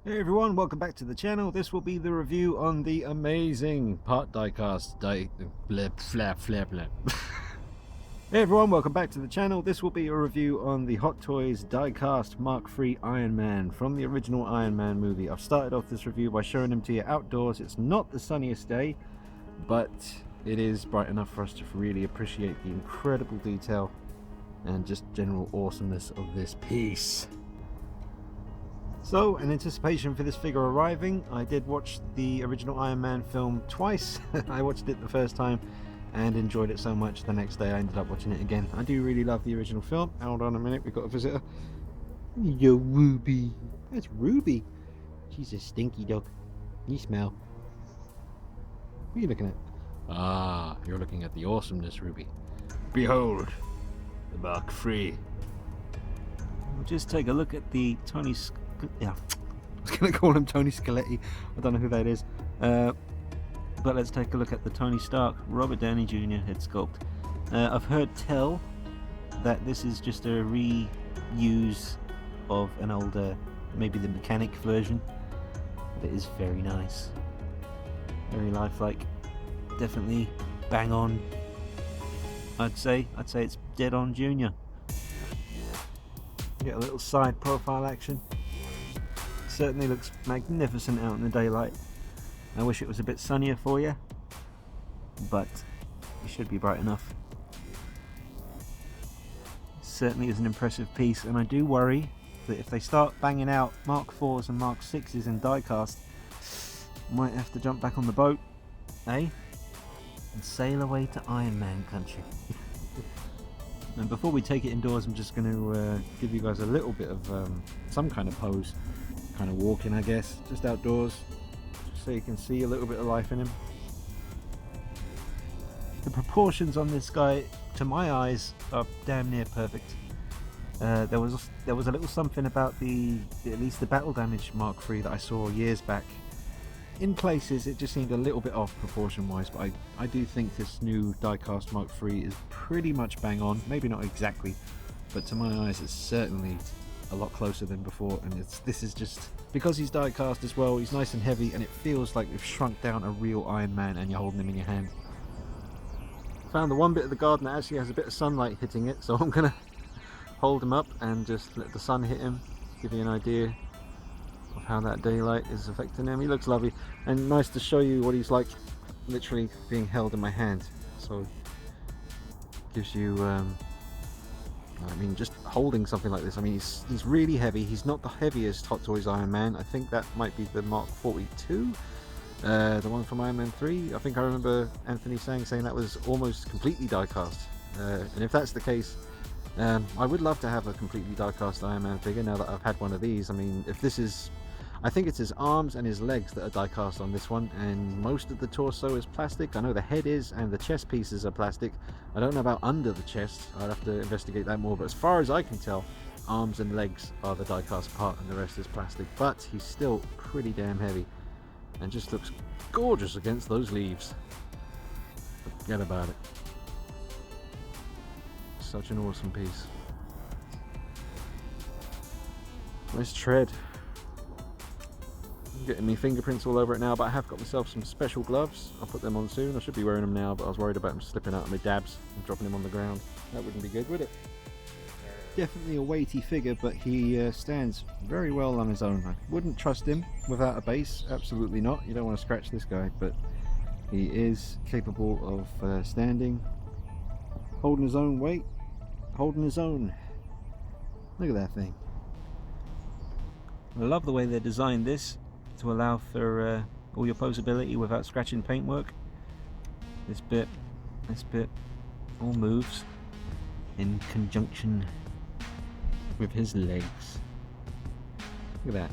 Hey everyone, welcome back to the channel. This will be the review on the amazing part diecast Hey everyone, welcome back to the channel. This will be a review on the Hot Toys diecast Mark III Iron Man from the original Iron Man movie. I've started off this review by showing him to you outdoors. It's not the sunniest day, but it is bright enough for us to really appreciate the incredible detail and just general awesomeness of this piece. So, in anticipation for this figure arriving, I did watch the original Iron Man film twice. I watched it the first time and enjoyed it so much the next day I ended up watching it again. I do really love the original film. Hold on a minute, we've got a visitor. Yo, Ruby. That's Ruby. She's a stinky dog. You smell. What are you looking at? Ah, you're looking at the awesomeness, Ruby. Behold, the Mark III. We'll just take a look at the Tony... Yeah, I was going to call him Tony Scoletti. I don't know who that is. But let's take a look at the Tony Stark, Robert Downey Jr. head sculpt. I've heard tell that this is just a reuse of an older, maybe the mechanic version. But it is very nice. Very lifelike. Definitely bang on. I'd say it's dead on Junior. Get a little side profile action. Certainly looks magnificent out in the daylight. I wish it was a bit sunnier for you, but it should be bright enough. Certainly is an impressive piece, and I do worry that if they start banging out Mark IVs and Mark VIs in diecast, might have to jump back on the boat, eh? And sail away to Iron Man country. And before we take it indoors, I'm just going to give you guys a little bit of some kind of pose. Kind of walking, I guess, just outdoors, just so you can see a little bit of life in him. The proportions on this guy, to my eyes, are damn near perfect. There was a little something about at least the battle damage Mark III that I saw years back. In places, it just seemed a little bit off proportion-wise, but I do think this new diecast Mark III is pretty much bang on. Maybe not exactly, but to my eyes, it's certainly a lot closer than before, and this is just because he's diecast as well. He's nice and heavy, and it feels like we've shrunk down a real Iron Man and you're holding him in your hand. Found the one bit of the garden that actually has a bit of sunlight hitting it, so I'm gonna hold him up and just let the sun hit him, give you an idea of how that daylight is affecting him. He looks lovely, and nice to show you what he's like literally being held in my hand. So gives you I mean, just holding something like this, I mean, he's really heavy. He's not the heaviest Hot Toys Iron Man. I think that might be the Mark 42, the one from Iron Man 3. I think I remember Anthony saying that was almost completely die-cast. And if that's the case, I would love to have a completely die-cast Iron Man figure now that I've had one of these. I mean, if this is... I think it's his arms and his legs that are die-cast on this one, and most of the torso is plastic. I know the head is, and the chest pieces are plastic. I don't know about under the chest. I'd have to investigate that more, but as far as I can tell, arms and legs are the die-cast part and the rest is plastic. But he's still pretty damn heavy and just looks gorgeous against those leaves. Forget about it. Such an awesome piece. Nice tread. Getting me fingerprints all over it now, but I have got myself some special gloves. I'll put them on soon. I should be wearing them now, but I was worried about them slipping out of my dabs and dropping them on the ground. That wouldn't be good, would it? Definitely a weighty figure, but he stands very well on his own. I wouldn't trust him without a base, absolutely not. You don't want to scratch this guy, but he is capable of standing, holding his own weight, holding his own. Look at that thing. I love the way they designed this to allow for all your posability without scratching paintwork. This bit all moves in conjunction with his legs. Look at that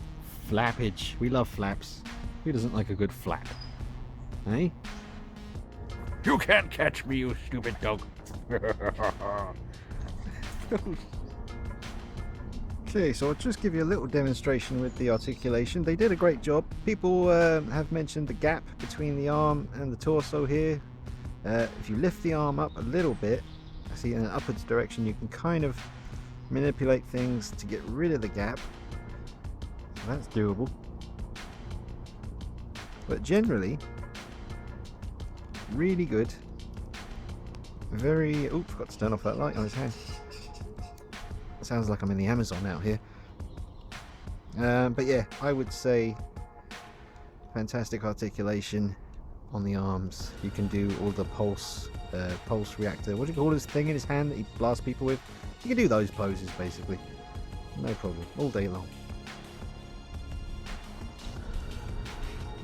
flappage. We love flaps. Who doesn't like a good flap? Eh? You can't catch me, you stupid dog. Okay, so I'll just give you a little demonstration with the articulation. They did a great job. People have mentioned the gap between the arm and the torso here. If you lift the arm up a little bit, I see in an upwards direction, you can kind of manipulate things to get rid of the gap. So that's doable. But generally, really good. Very... Oh, forgot to turn off that light on his hand. Sounds like I'm in the Amazon out here. But yeah, I would say fantastic articulation on the arms. You can do all the pulse reactor. What do you call this thing in his hand that he blasts people with? You can do those poses basically. No problem. All day long.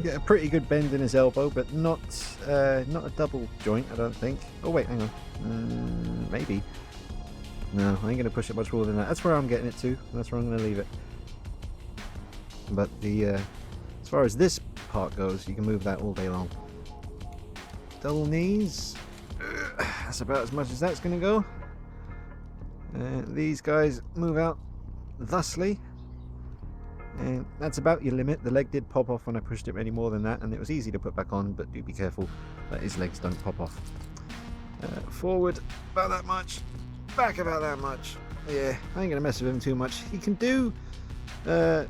Get a pretty good bend in his elbow, but not a double joint, I don't think. Oh wait, hang on. Maybe. No, I ain't going to push it much more than that. That's where I'm getting it to. That's where I'm going to leave it. But the as far as this part goes, you can move that all day long. Double knees. That's about as much as that's going to go. These guys move out thusly. And that's about your limit. The leg did pop off when I pushed it any more than that, and it was easy to put back on, but do be careful that his legs don't pop off. Forward about that much, back about that much. Yeah, I ain't gonna mess with him too much. He can do a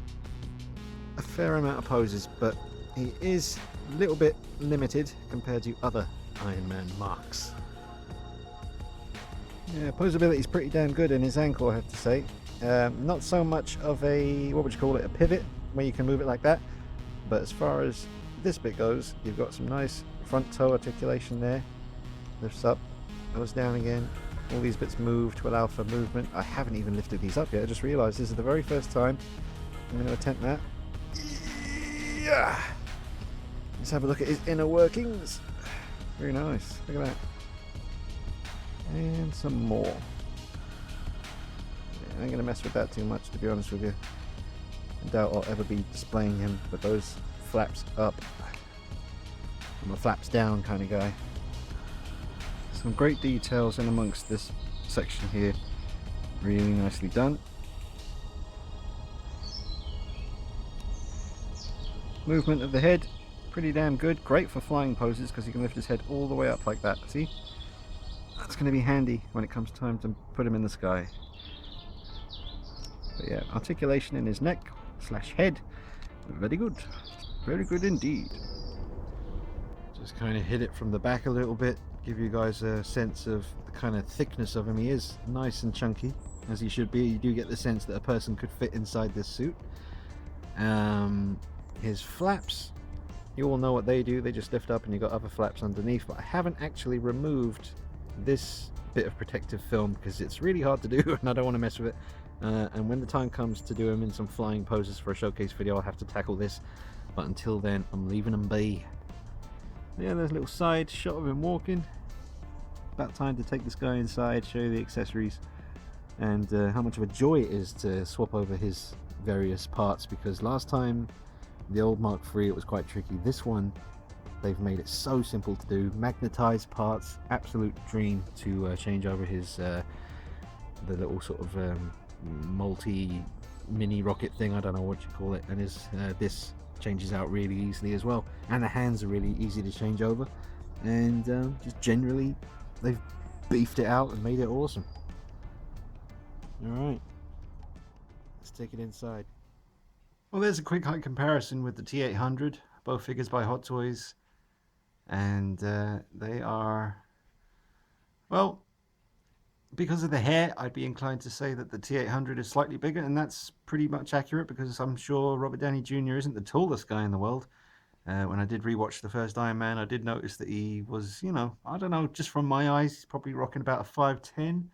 fair amount of poses, but he is a little bit limited compared to other Iron Man marks. Yeah, posability is pretty damn good in his ankle, I have to say. Not so much of a, what would you call it, a pivot, where you can move it like that. But as far as this bit goes, you've got some nice front toe articulation there. Lifts up, goes down again. All these bits move to allow for movement. I haven't even lifted these up yet. I just realised this is the very first time I'm going to attempt that. Yeah. Let's have a look at his inner workings. Very nice. Look at that. And some more. I ain't going to mess with that too much, to be honest with you. I doubt I'll ever be displaying him with those flaps up. I'm a flaps down kind of guy. Some great details in amongst this section here. Really nicely done. Movement of the head, pretty damn good. Great for flying poses because he can lift his head all the way up like that. See? That's going to be handy when it comes time to put him in the sky. But yeah, articulation in his neck / head, very good indeed. Just kind of hit it from the back a little bit, give you guys a sense of the kind of thickness of him. He is nice and chunky, as he should be. You do get the sense that a person could fit inside this suit. His flaps, you all know what they do, they just lift up and you've got other flaps underneath, but I haven't actually removed this bit of protective film because it's really hard to do and I don't want to mess with it. And when the time comes to do him in some flying poses for a showcase video, I'll have to tackle this, but until then I'm leaving him be. Yeah, there's a little side shot of him walking. About time to take this guy inside, show you the accessories and how much of a joy it is to swap over his various parts, because last time the old Mark III it was quite tricky. This one they've made it so simple to do. Magnetized parts, absolute dream to change over his the little sort of multi mini rocket thing, I don't know what you call it, and his this changes out really easily as well, and the hands are really easy to change over, and just generally they've beefed it out and made it awesome. Alright, let's take it inside. Well, there's a quick height comparison with the T800, both figures by Hot Toys, and they are, well, because of the hair, I'd be inclined to say that the T800 is slightly bigger, and that's pretty much accurate because I'm sure Robert Downey Jr. isn't the tallest guy in the world. When I did rewatch the first Iron Man, I did notice that he was, you know, I don't know, just from my eyes, he's probably rocking about a 5'10",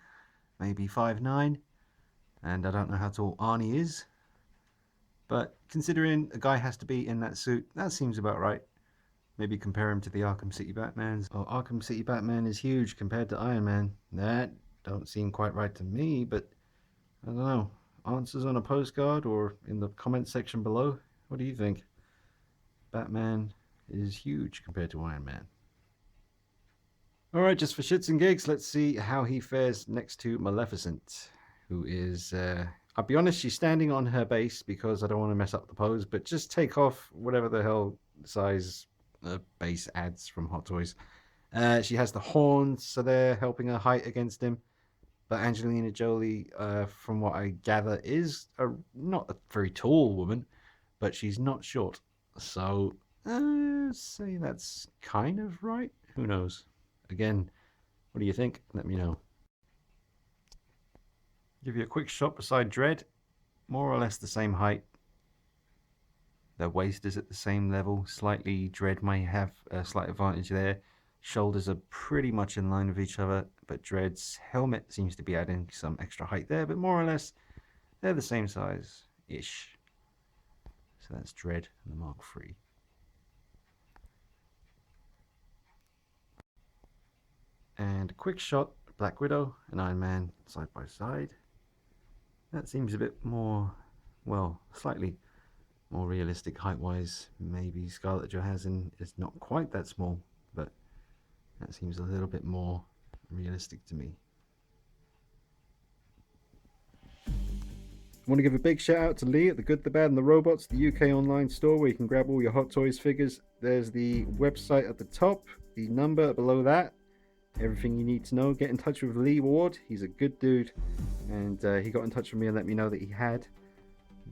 maybe 5'9", and I don't know how tall Arnie is. But considering a guy has to be in that suit, that seems about right. Maybe compare him to the Arkham City Batmans. Oh, Arkham City Batman is huge compared to Iron Man. That don't seem quite right to me, but I don't know. Answers on a postcard or in the comment section below. What do you think? Batman is huge compared to Iron Man. Alright, just for shits and gigs, let's see how he fares next to Maleficent, who is, I'll be honest, she's standing on her base because I don't want to mess up the pose, but just take off whatever the hell size base adds from Hot Toys. She has the horns, so they're helping her height against him. But Angelina Jolie, from what I gather, is not a very tall woman, but she's not short. So Say that's kind of right. Who knows? Again, what do you think? Let me know. Give you a quick shot beside Dread. More or less the same height. Their waist is at the same level. Slightly, Dread may have a slight advantage there. Shoulders are pretty much in line with each other, but Dread's helmet seems to be adding some extra height there, but more or less they're the same size-ish. So that's Dread and the Mark III. And a quick shot, Black Widow and Iron Man side by side. That seems a bit more, well, slightly more realistic height-wise. Maybe Scarlett Johansson is not quite that small, but that seems a little bit more realistic to me. I want to give a big shout out to Lee at The Good, The Bad and The Robots, the UK online store where you can grab all your Hot Toys figures. There's the website at the top, the number below that, everything you need to know. Get in touch with Lee Ward. He's a good dude, and he got in touch with me and let me know that he had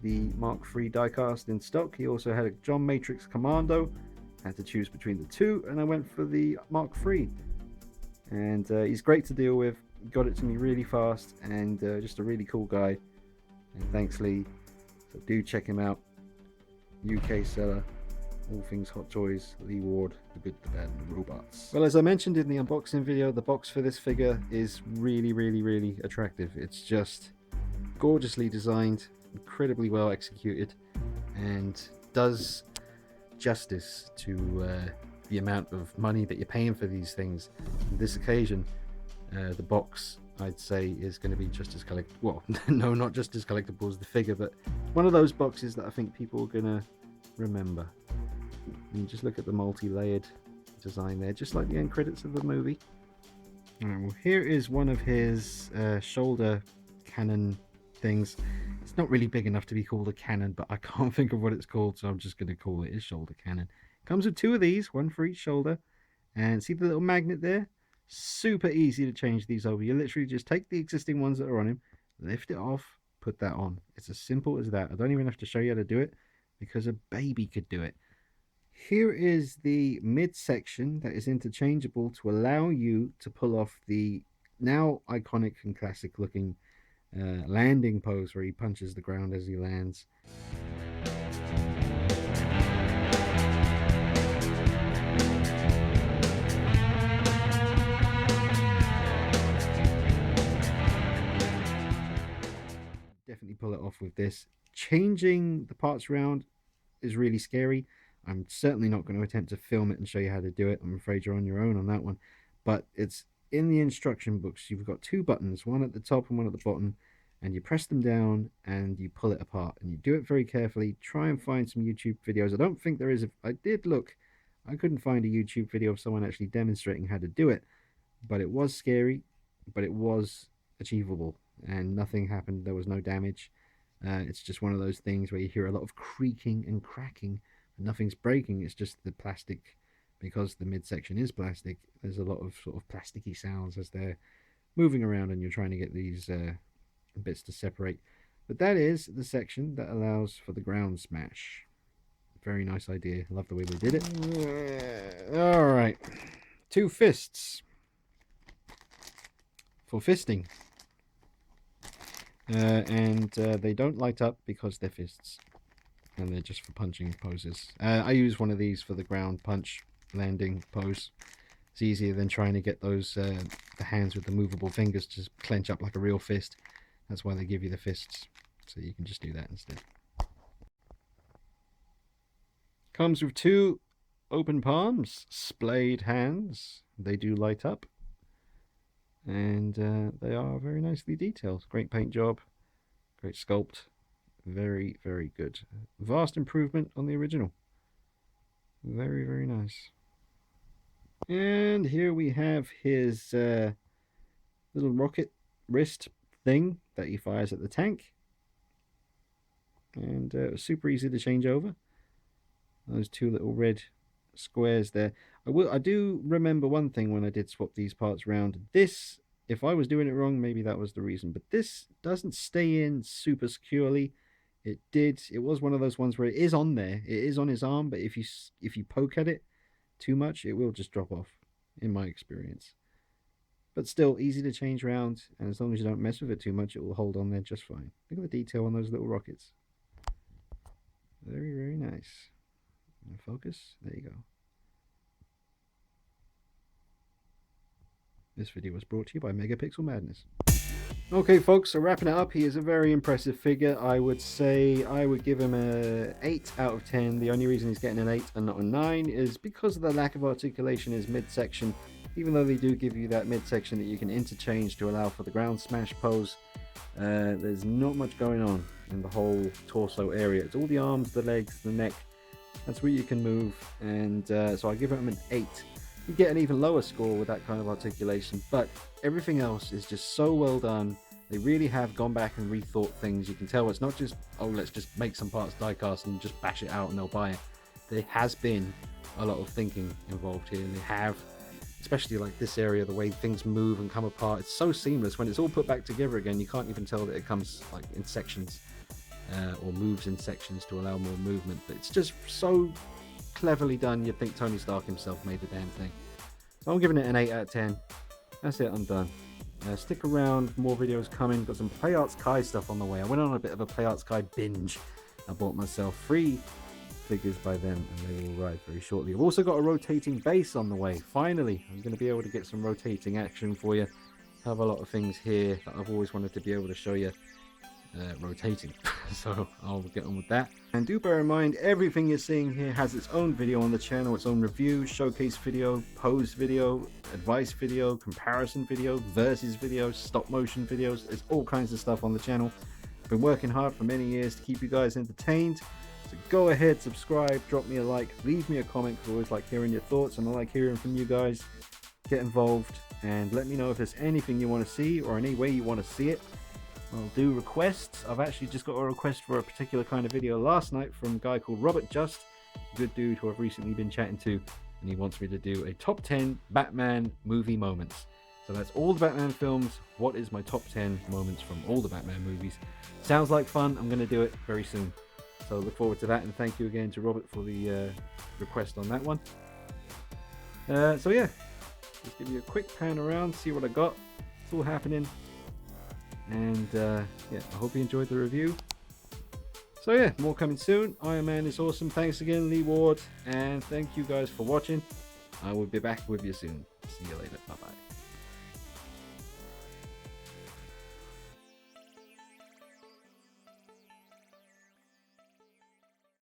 the Mark III diecast in stock. He also had a John Matrix Commando. Had to choose between the two, and I went for the Mark III. And he's great to deal with. Got it to me really fast, and just a really cool guy. And thanks, Lee. So do check him out. UK seller, all things Hot Toys, Lee Ward, The Good, The Bad and The Robots. Well, as I mentioned in the unboxing video, the box for this figure is really attractive. It's just gorgeously designed, incredibly well executed, and does justice to the amount of money that you're paying for these things. On this occasion, the box, I'd say, is going to be just as collectible. Well, no, not just as collectible as the figure, but one of those boxes that I think people are going to remember. And just look at the multi-layered design there, just like the end credits of the movie. Alright, well, here is one of his shoulder cannon things. It's not really big enough to be called a cannon, but I can't think of what it's called, so I'm just going to call it his shoulder cannon. Comes with two of these, one for each shoulder. And see the little magnet there? Super easy to change these over. You literally just take the existing ones that are on him, lift it off, put that on. It's as simple as that. I don't even have to show you how to do it, because a baby could do it. Here is the midsection that is interchangeable to allow you to pull off the now iconic and classic looking landing pose where he punches the ground as he lands. Definitely pull it off with this. Changing the parts around is really scary. I'm certainly not going to attempt to film it and show you how to do it. I'm afraid you're on your own on that one. But it's in the instruction books. You've got two buttons, one at the top and one at the bottom, and you press them down and you pull it apart. And you do it very carefully. Try and find some YouTube videos. I don't think there is. I did look. I couldn't find a YouTube video of someone actually demonstrating how to do it. But it was scary, but it was achievable. And nothing happened. There was no damage. It's just one of those things where you hear a lot of creaking and cracking. Nothing's breaking, it's just the plastic. Because the midsection is plastic, there's a lot of sort of plasticky sounds as they're moving around and you're trying to get these bits to separate. But that is the section that allows for the ground smash. Very nice idea. Love the way they did it. Alright. Two fists. For fisting. And they don't light up because they're fists. And they're just for punching poses. I use one of these for the ground punch landing pose. It's easier than trying to get those the hands with the movable fingers to clench up like a real fist. That's why they give you the fists, so you can just do that instead. Comes with two open palms, splayed hands. They do light up, and they are very nicely detailed. Great paint job, great sculpt. Very good. Vast improvement on the original. Very nice. And here we have his little rocket wrist thing that he fires at the tank. And super easy to change over. Those two little red squares there. I do remember one thing when I did swap these parts around. This, if I was doing it wrong, maybe that was the reason. But this doesn't stay in super securely. It was one of those ones where it is on there. It is on his arm, but if you poke at it too much, it will just drop off, in my experience. But still, easy to change around, and as long as you don't mess with it too much, it will hold on there just fine. Look at the detail on those little rockets. Very, very nice. Focus. There you go. This video was brought to you by Megapixel Madness. Okay, folks, so wrapping it up, he is a very impressive figure. I would say I would give him a 8 out of 10. The only reason he's getting an 8 and not a 9 is because of the lack of articulation in his midsection. Even though they do give you that midsection that you can interchange to allow for the ground smash pose, there's not much going on in the whole torso area. It's all the arms, the legs, the neck. That's where you can move, and so I give him an 8. You get an even lower score with that kind of articulation, but everything else is just so well done. They really have gone back and rethought things. You can tell it's not just, oh, let's just make some parts die-cast and just bash it out and they'll buy it. There has been a lot of thinking involved here, and they have, especially like this area, the way things move and come apart. It's so seamless. When it's all put back together again, you can't even tell that it comes like in sections or moves in sections to allow more movement. But it's just so cleverly done. You'd think Tony Stark himself made the damn thing. So I'm giving it an 8 out of 10. That's it, I'm done. Stick around, more videos coming. Got some Play Arts Kai stuff on the way. I went on a bit of a Play Arts Kai binge. I bought myself 3 figures by them, and they will arrive very shortly. I've also got a rotating base on the way. Finally, I'm going to be able to get some rotating action for you. I have a lot of things here that I've always wanted to be able to show you rotating. So I'll get on with that. And do bear in mind, everything you're seeing here has its own video on the channel, its own review, showcase video, pose video, advice video, comparison video, versus videos, stop motion videos. There's all kinds of stuff on the channel. I've been working hard for many years to keep you guys entertained. So go ahead, subscribe, drop me a like, leave me a comment. I always like hearing your thoughts, and I like hearing from you guys. Get involved and let me know if there's anything you want to see or any way you want to see it. I'll do requests. I've actually just got a request for a particular kind of video last night from a guy called Robert Just, a good dude who I've recently been chatting to, and he wants me to do a top 10 Batman movie moments. So that's all the Batman films. What is my top 10 moments from all the Batman movies? Sounds like fun. I'm going to do it very soon. So look forward to that, and thank you again to Robert for the request on that one. So yeah, just give you a quick pan around, see what I got. It's all happening. And yeah, I hope you enjoyed the review. So yeah, more coming soon. Iron Man is awesome. Thanks again, Lee Ward, and thank you guys for watching. I will be back with you soon. See you later. Bye bye.